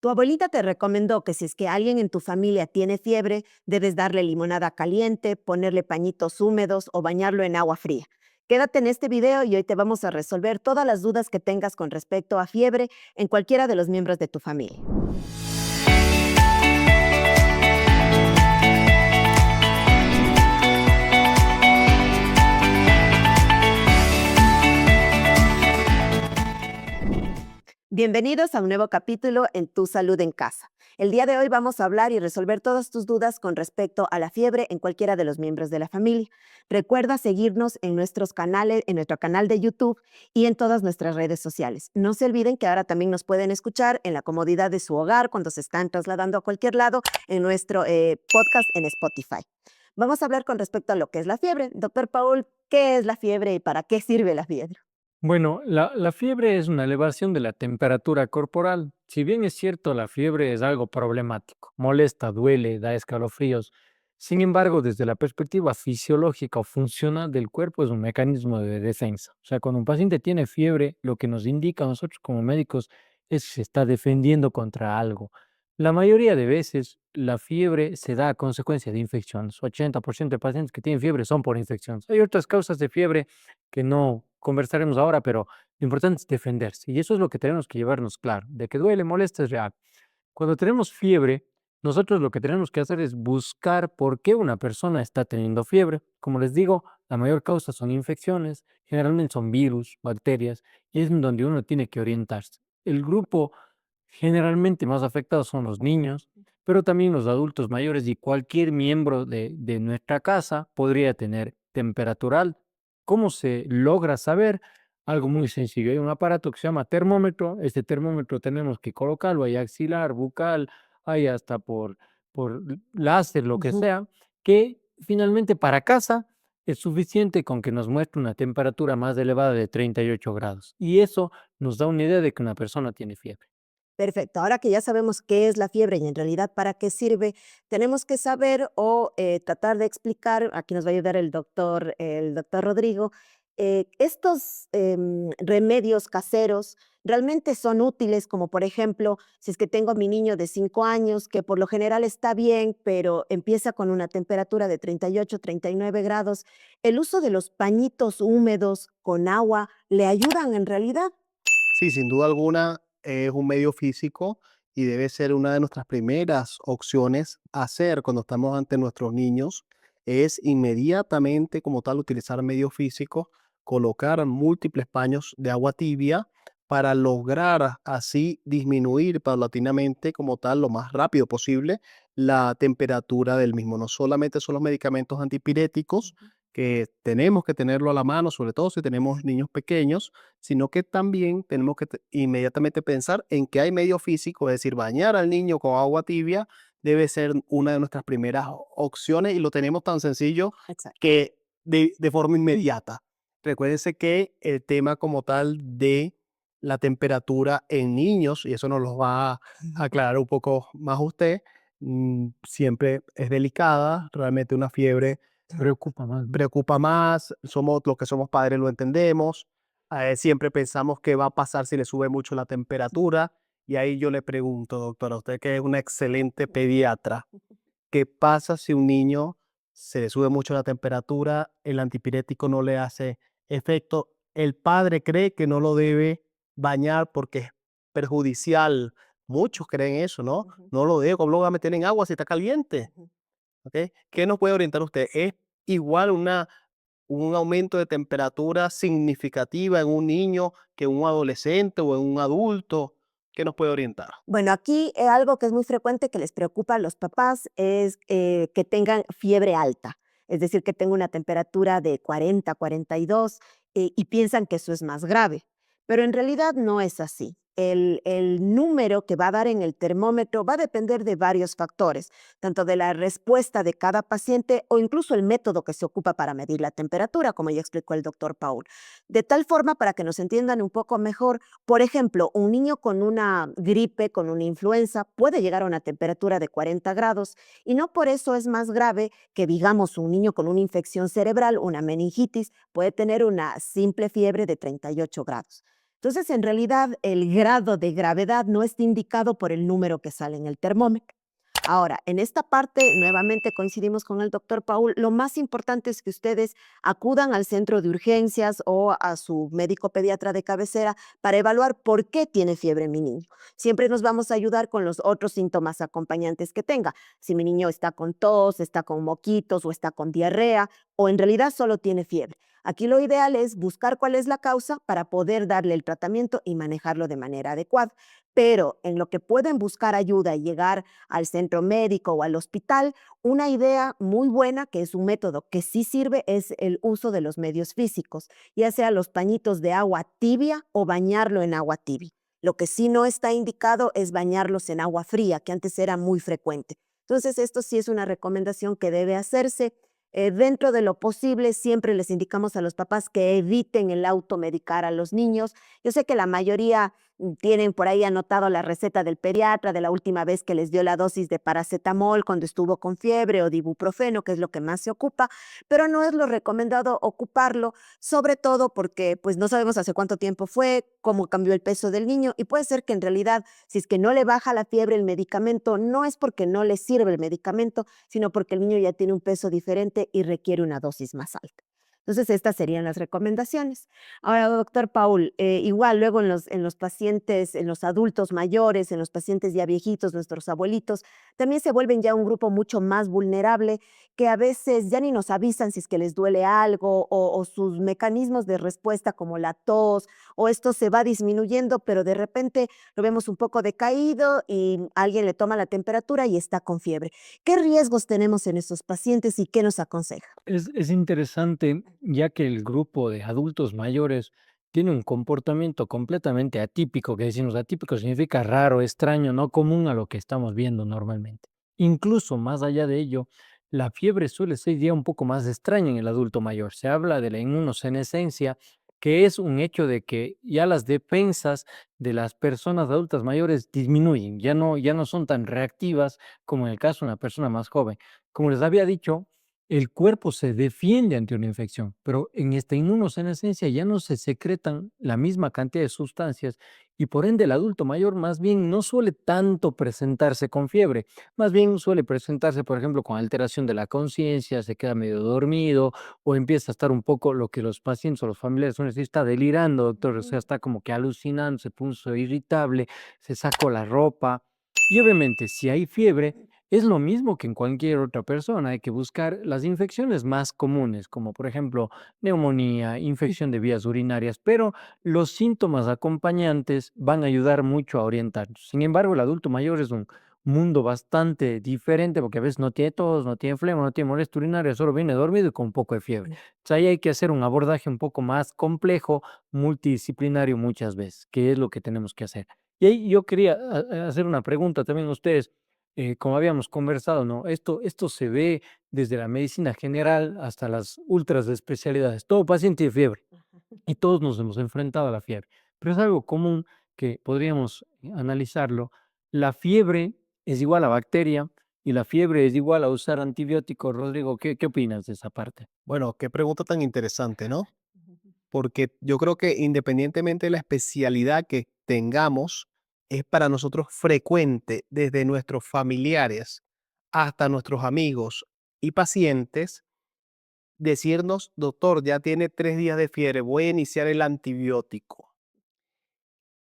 Tu abuelita te recomendó que si es que alguien en tu familia tiene fiebre, debes darle limonada caliente, ponerle pañitos húmedos o bañarlo en agua fría. Quédate en este video y hoy te vamos a resolver todas las dudas que tengas con respecto a fiebre en cualquiera de los miembros de tu familia. Bienvenidos a un nuevo capítulo en Tu Salud en Casa. El día de hoy vamos a hablar y resolver todas tus dudas con respecto a la fiebre en cualquiera de los miembros de la familia. Recuerda seguirnos en nuestros canales, en nuestro canal de YouTube y en todas nuestras redes sociales. No se olviden que ahora también nos pueden escuchar en la comodidad de su hogar cuando se están trasladando a cualquier lado en nuestro podcast en Spotify. Vamos a hablar con respecto a lo que es la fiebre. Doctor Paul, ¿qué es la fiebre y para qué sirve la fiebre? Bueno, la fiebre es una elevación de la temperatura corporal. Si bien es cierto, la fiebre es algo problemático, molesta, duele, da escalofríos. Sin embargo, desde la perspectiva fisiológica o funcional del cuerpo es un mecanismo de defensa. O sea, cuando un paciente tiene fiebre, lo que nos indica a nosotros como médicos es que se está defendiendo contra algo. La mayoría de veces la fiebre se da a consecuencia de infecciones. 80% de pacientes que tienen fiebre son por infecciones. Hay otras causas de fiebre que no conversaremos ahora, pero lo importante es defenderse. Y eso es lo que tenemos que llevarnos claro, de que duele, molesta, es real. Cuando tenemos fiebre, nosotros lo que tenemos que hacer es buscar por qué una persona está teniendo fiebre. Como les digo, la mayor causa son infecciones, generalmente son virus, bacterias, y es en donde uno tiene que orientarse. El grupo generalmente más afectado son los niños, pero también los adultos mayores y cualquier miembro de nuestra casa podría tener temperatura alta. ¿Cómo se logra saber? Algo muy sencillo. Hay un aparato que se llama termómetro. Este termómetro tenemos que colocarlo ahí axilar, bucal, hay hasta por láser, lo que Ujú. sea, que finalmente para casa es suficiente con que nos muestre una temperatura más elevada de 38 grados. Y eso nos da una idea de que una persona tiene fiebre. Perfecto. Ahora que ya sabemos qué es la fiebre y en realidad para qué sirve, tenemos que saber o tratar de explicar, aquí nos va a ayudar el doctor Rodrigo, estos remedios caseros realmente son útiles, como por ejemplo, si es que tengo a mi niño de 5 años, que por lo general está bien, pero empieza con una temperatura de 38, 39 grados, ¿el uso de los pañitos húmedos con agua le ayudan en realidad? Sí, sin duda alguna es un medio físico y debe ser una de nuestras primeras opciones a hacer cuando estamos ante nuestros niños, es inmediatamente como tal utilizar medio físico, colocar múltiples paños de agua tibia para lograr así disminuir paulatinamente como tal lo más rápido posible la temperatura del mismo. No solamente son los medicamentos antipiréticos que tenemos que tenerlo a la mano, sobre todo si tenemos niños pequeños, sino que también tenemos que inmediatamente pensar en que hay medio físico, es decir, bañar al niño con agua tibia debe ser una de nuestras primeras opciones y lo tenemos tan sencillo Exacto. que de forma inmediata. Recuérdense que el tema como tal de la temperatura en niños, y eso nos lo va a aclarar un poco más usted, siempre es delicada, realmente una fiebre Preocupa más, ¿no? preocupa más, somos los que somos padres lo entendemos, siempre pensamos qué va a pasar si le sube mucho la temperatura, y ahí yo le pregunto, doctora, usted que es una excelente pediatra, ¿qué pasa si un niño se le sube mucho la temperatura, el antipirético no le hace efecto? El padre cree que no lo debe bañar porque es perjudicial. Muchos creen eso, ¿no? Ujú, No lo debo, ¿cómo lo voy a meter en agua si está caliente? ujú. ¿Ok? ¿Qué nos puede orientar usted? ¿Es igual un aumento de temperatura significativa en un niño que en un adolescente o en un adulto? ¿Qué nos puede orientar? Bueno, aquí algo que es muy frecuente que les preocupa a los papás es que tengan fiebre alta, es decir, que tenga una temperatura de 40, 42 y piensan que eso es más grave, pero en realidad no es así. El número que va a dar en el termómetro va a depender de varios factores, tanto de la respuesta de cada paciente o incluso el método que se ocupa para medir la temperatura, como ya explicó el doctor Paul. De tal forma, para que nos entiendan un poco mejor, por ejemplo, un niño con una gripe, con una influenza, puede llegar a una temperatura de 40 grados y no por eso es más grave que, digamos, un niño con una infección cerebral, una meningitis, puede tener una simple fiebre de 38 grados. Entonces, en realidad, el grado de gravedad no está indicado por el número que sale en el termómetro. Ahora, en esta parte, nuevamente coincidimos con el doctor Paul, lo más importante es que ustedes acudan al centro de urgencias o a su médico pediatra de cabecera para evaluar por qué tiene fiebre mi niño. Siempre nos vamos a ayudar con los otros síntomas acompañantes que tenga. Si mi niño está con tos, está con moquitos o está con diarrea o en realidad solo tiene fiebre. Aquí lo ideal es buscar cuál es la causa para poder darle el tratamiento y manejarlo de manera adecuada. Pero en lo que pueden buscar ayuda y llegar al centro médico o al hospital, una idea muy buena, que es un método que sí sirve, es el uso de los medios físicos, ya sea los pañitos de agua tibia o bañarlo en agua tibia. Lo que sí no está indicado es bañarlos en agua fría, que antes era muy frecuente. Entonces, esto sí es una recomendación que debe hacerse. Dentro de lo posible, siempre les indicamos a los papás que eviten el automedicar a los niños. Yo sé que la mayoría tienen por ahí anotado la receta del pediatra de la última vez que les dio la dosis de paracetamol cuando estuvo con fiebre o de ibuprofeno, que es lo que más se ocupa, pero no es lo recomendado ocuparlo, sobre todo porque pues no sabemos hace cuánto tiempo fue, cómo cambió el peso del niño y puede ser que en realidad si es que no le baja la fiebre el medicamento, no es porque no le sirve el medicamento, sino porque el niño ya tiene un peso diferente y requiere una dosis más alta. Entonces, estas serían las recomendaciones. Ahora, doctor Paul, igual luego en los pacientes, en los adultos mayores, en los pacientes ya viejitos, nuestros abuelitos, también se vuelven ya un grupo mucho más vulnerable que a veces ya ni nos avisan si es que les duele algo o sus mecanismos de respuesta como la tos o esto se va disminuyendo, pero de repente lo vemos un poco decaído y alguien le toma la temperatura y está con fiebre. ¿Qué riesgos tenemos en estos pacientes y qué nos aconseja? Es interesante, ya que el grupo de adultos mayores tiene un comportamiento completamente atípico, que decimos atípico significa raro, extraño, no común a lo que estamos viendo normalmente. Incluso más allá de ello, la fiebre suele ser ya un poco más extraña en el adulto mayor. Se habla de la inmunosenescencia, que es un hecho de que ya las defensas de las personas adultas mayores disminuyen, ya no son tan reactivas como en el caso de una persona más joven. Como les había dicho, el cuerpo se defiende ante una infección, pero en esta inmunosenescencia ya no se secretan la misma cantidad de sustancias y por ende el adulto mayor más bien no suele tanto presentarse con fiebre, más bien suele presentarse, por ejemplo, con alteración de la conciencia, se queda medio dormido o empieza a estar un poco lo que los pacientes o los familiares suelen decir, está delirando, doctor, o sea, está como que alucinando, se puso irritable, se sacó la ropa. Y obviamente, si hay fiebre, es lo mismo que en cualquier otra persona, hay que buscar las infecciones más comunes, como por ejemplo neumonía, infección de vías urinarias, pero los síntomas acompañantes van a ayudar mucho a orientarnos. Sin embargo, el adulto mayor es un mundo bastante diferente porque a veces no tiene tos, no tiene flema, no tiene molestia urinaria, solo viene dormido y con un poco de fiebre. Entonces ahí hay que hacer un abordaje un poco más complejo, multidisciplinario muchas veces, que es lo que tenemos que hacer. Y ahí yo quería hacer una pregunta también a ustedes como habíamos conversado, ¿no? Esto se ve desde la medicina general hasta las ultras de especialidades. Todo paciente de fiebre y todos nos hemos enfrentado a la fiebre. Pero es algo común que podríamos analizarlo. La fiebre es igual a bacteria y la fiebre es igual a usar antibióticos. Rodrigo, ¿qué opinas de esa parte? Bueno, qué pregunta tan interesante, ¿no? Porque yo creo que independientemente de la especialidad que tengamos, es para nosotros frecuente desde nuestros familiares hasta nuestros amigos y pacientes decirnos, doctor, ya tiene 3 días de fiebre, voy a iniciar el antibiótico.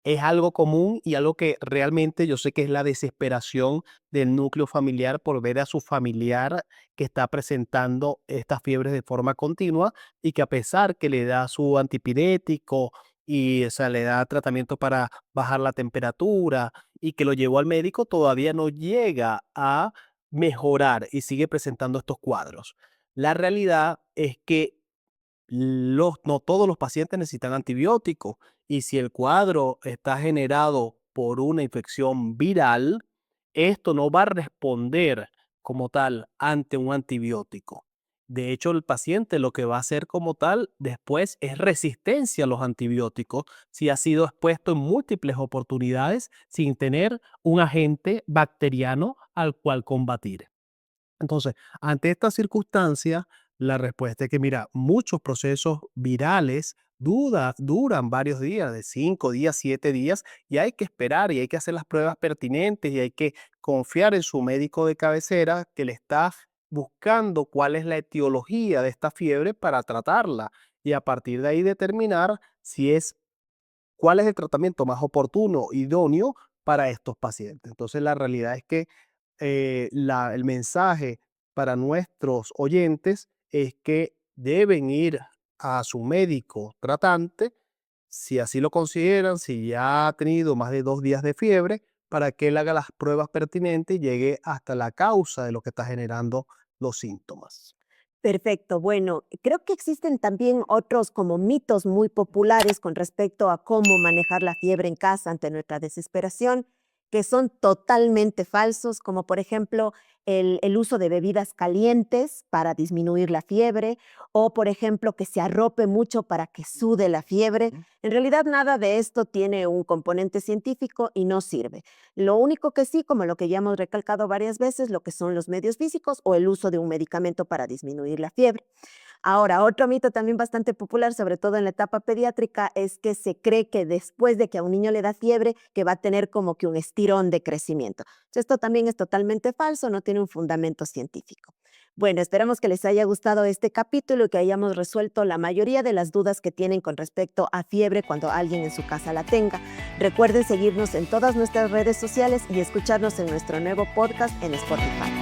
Es algo común y algo que realmente yo sé que es la desesperación del núcleo familiar por ver a su familiar que está presentando estas fiebres de forma continua y que a pesar que le da su antipirético y o sea, le da tratamiento para bajar la temperatura y que lo llevó al médico, todavía no llega a mejorar y sigue presentando estos cuadros. La realidad es que no todos los pacientes necesitan antibióticos y si el cuadro está generado por una infección viral, esto no va a responder como tal ante un antibiótico. De hecho, el paciente lo que va a hacer como tal después es resistencia a los antibióticos si ha sido expuesto en múltiples oportunidades sin tener un agente bacteriano al cual combatir. Entonces, ante esta circunstancia, la respuesta es que, mira, muchos procesos virales duran varios días, de 5 días, 7 días, y hay que esperar y hay que hacer las pruebas pertinentes y hay que confiar en su médico de cabecera que le está buscando cuál es la etiología de esta fiebre para tratarla y a partir de ahí determinar si es cuál es el tratamiento más oportuno, idóneo para estos pacientes. Entonces, la realidad es que el mensaje para nuestros oyentes es que deben ir a su médico tratante, si así lo consideran, si ya ha tenido más de 2 días de fiebre, para que él haga las pruebas pertinentes y llegue hasta la causa de lo que está generando los síntomas. Perfecto. Bueno, creo que existen también otros como mitos muy populares con respecto a cómo manejar la fiebre en casa ante nuestra desesperación, que son totalmente falsos, como por ejemplo el uso de bebidas calientes para disminuir la fiebre, o por ejemplo que se arrope mucho para que sude la fiebre. En realidad nada de esto tiene un componente científico y no sirve. Lo único que sí, como lo que ya hemos recalcado varias veces, lo que son los medios físicos o el uso de un medicamento para disminuir la fiebre. Ahora, otro mito también bastante popular, sobre todo en la etapa pediátrica, es que se cree que después de que a un niño le da fiebre, que va a tener como que un estirón de crecimiento. Esto también es totalmente falso, no tiene un fundamento científico. Bueno, esperamos que les haya gustado este capítulo y que hayamos resuelto la mayoría de las dudas que tienen con respecto a fiebre cuando alguien en su casa la tenga. Recuerden seguirnos en todas nuestras redes sociales y escucharnos en nuestro nuevo podcast en Spotify.